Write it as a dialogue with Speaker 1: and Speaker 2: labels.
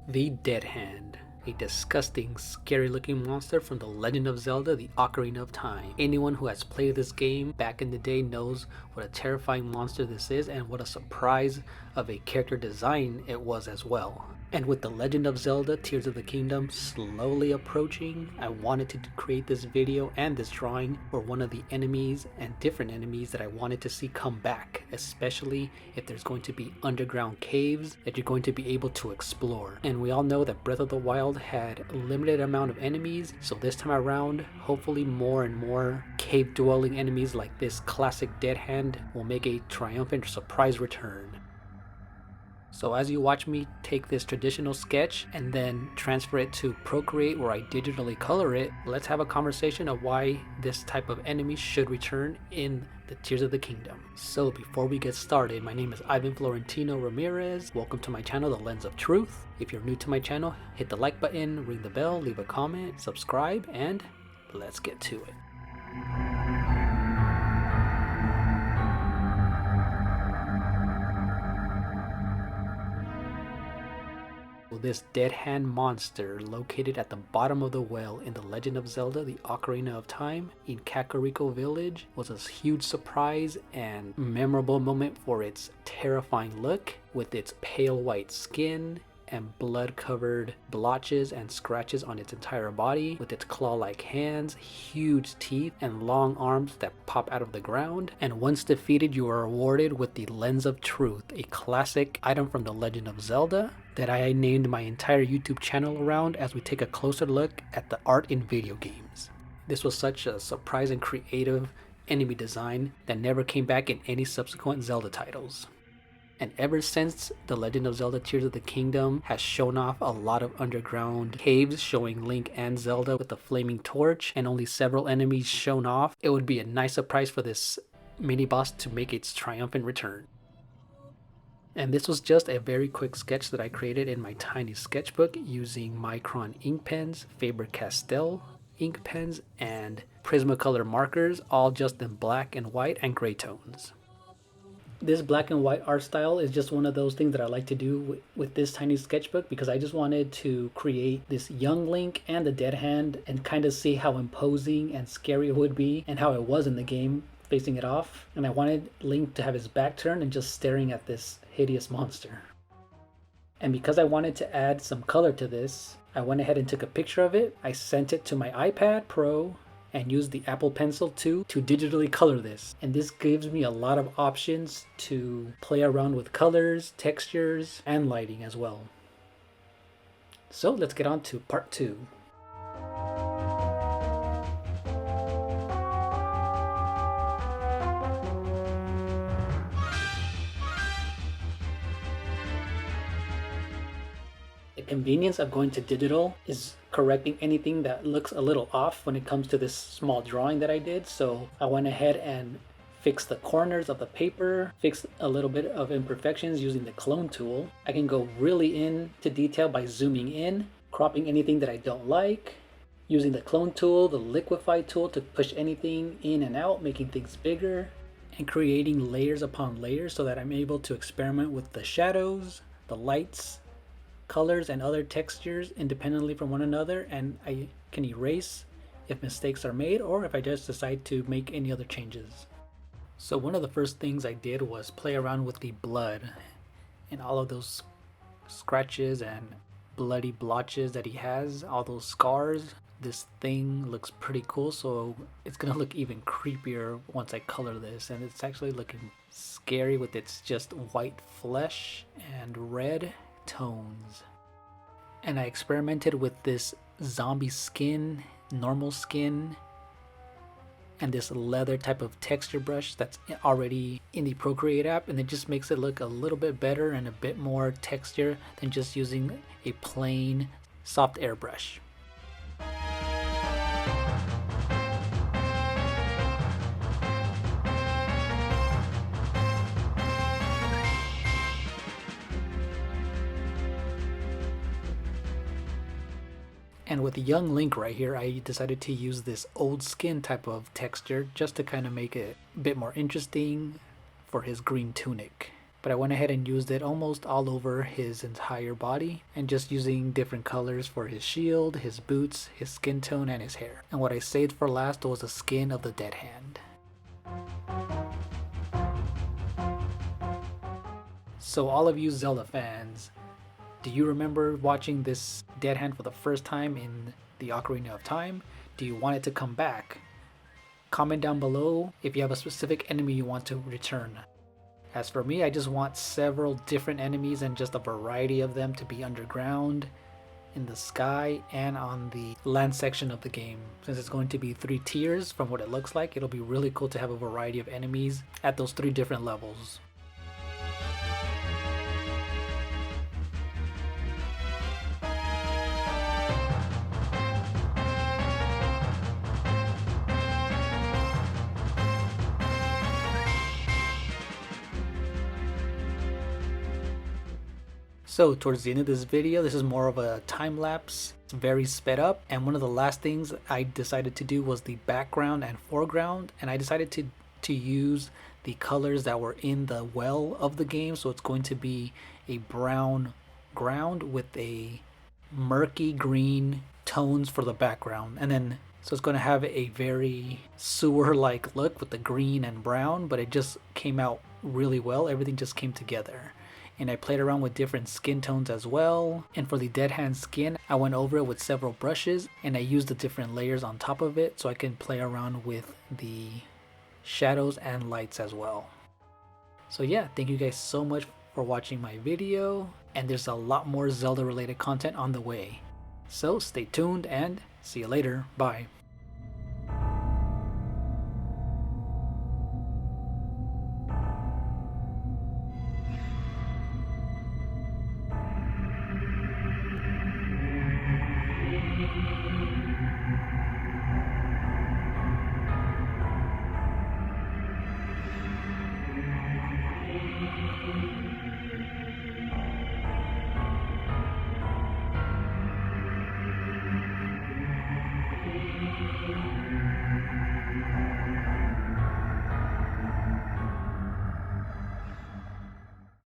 Speaker 1: The Dead Hand, a disgusting, scary looking monster from the Legend of Zelda, the Ocarina of Time. Anyone who has played this game back in the day knows what a terrifying monster this is and what a surprise of a character design it was as well. And with the Legend of Zelda Tears of the Kingdom slowly approaching, I wanted to create this video and this drawing for one of the enemies and different enemies that I wanted to see come back, especially if there's going to be underground caves that you're going to be able to explore. And we all know that Breath of the Wild had a limited amount of enemies, so this time around, hopefully more and more cave dwelling enemies like this classic Dead Hand will make a triumphant surprise return. So as you watch me take this traditional sketch and then transfer it to Procreate where I digitally color it, let's have a conversation of why this type of enemy should return in the Tears of the Kingdom. So before we get started, my name is Ivan Florentino Ramirez. Welcome to my channel, The Lens of Truth. If you're new to my channel, hit the like button, ring the bell, leave a comment, subscribe, and let's get to it. This Dead Hand monster located at the bottom of the well in The Legend of Zelda, the Ocarina of Time in Kakariko Village was a huge surprise and memorable moment for its terrifying look with its pale white skin and blood-covered blotches and scratches on its entire body, with its claw-like hands, huge teeth, and long arms that pop out of the ground. And once defeated, you are awarded with the Lens of Truth, a classic item from The Legend of Zelda that I named my entire YouTube channel around as we take a closer look at the art in video games. This was such a surprise and creative enemy design that never came back in any subsequent Zelda titles. And ever since The Legend of Zelda Tears of the Kingdom has shown off a lot of underground caves showing Link and Zelda with a flaming torch and only several enemies shown off, it would be a nice surprise for this mini boss to make its triumphant return. And this was just a very quick sketch that I created in my tiny sketchbook using Micron ink pens, Faber-Castell ink pens, and Prismacolor markers, all just in black and white and gray tones. This black and white art style is just one of those things that I like to do with this tiny sketchbook because I just wanted to create this young Link and the Dead Hand and kind of see how imposing and scary it would be and how it was in the game facing it off. And I wanted Link to have his back turned and just staring at this hideous monster. And because I wanted to add some color to this, I went ahead and took a picture of it. I sent it to my iPad Pro and use the Apple Pencil 2 to digitally color this. And this gives me a lot of options to play around with colors, textures, and lighting as well. So let's get on to part 2. The convenience of going to digital is correcting anything that looks a little off when it comes to this small drawing that I did. So I went ahead and fixed the corners of the paper, fixed a little bit of imperfections using the clone tool. I can go really into detail by zooming in, cropping anything that I don't like, using the clone tool, the liquify tool to push anything in and out, making things bigger, and creating layers upon layers so that I'm able to experiment with the shadows, the lights, colors, and other textures independently from one another, and I can erase if mistakes are made or if I just decide to make any other changes. So one of the first things I did was play around with the blood and all of those scratches and bloody blotches that he has, all those scars. This thing looks pretty cool, so it's gonna look even creepier once I color this, and it's actually looking scary with its just white flesh and red tones. And I experimented with this zombie skin, normal skin, and this leather type of texture brush that's already in the Procreate app, and it just makes it look a little bit better and a bit more texture than just using a plain soft airbrush. And with young Link right here, I decided to use this old skin type of texture just to kind of make it a bit more interesting for his green tunic. but I went ahead and used it almost all over his entire body, and just using different colors for his shield, his boots, his skin tone, and his hair. And what I saved for last was the skin of the Dead Hand. So all of you Zelda fans, do you remember watching this Dead Hand for the first time in the Ocarina of Time? Do you want it to come back? Comment down below if you have a specific enemy you want to return. As for me, I just want several different enemies and just a variety of them to be underground, in the sky, and on the land section of the game. Since it's going to be 3 tiers from what it looks like, it'll be really cool to have a variety of enemies at those 3 different levels. So towards the end of this video, this is more of a time lapse. It's very sped up, and one of the last things I decided to do was the background and foreground, and I decided to use the colors that were in the well of the game. So it's going to be a brown ground with a murky green tones for the background, and then so it's going to have a very sewer-like look with the green and brown, but it just came out really well. Everything just came together. And I played around with different skin tones as well. And for the Dead Hand skin, I went over it with several brushes, and I used the different layers on top of it so I can play around with the shadows and lights as well. So yeah, thank you guys so much for watching my video, and there's a lot more Zelda related content on the way. So stay tuned and see you later. Bye.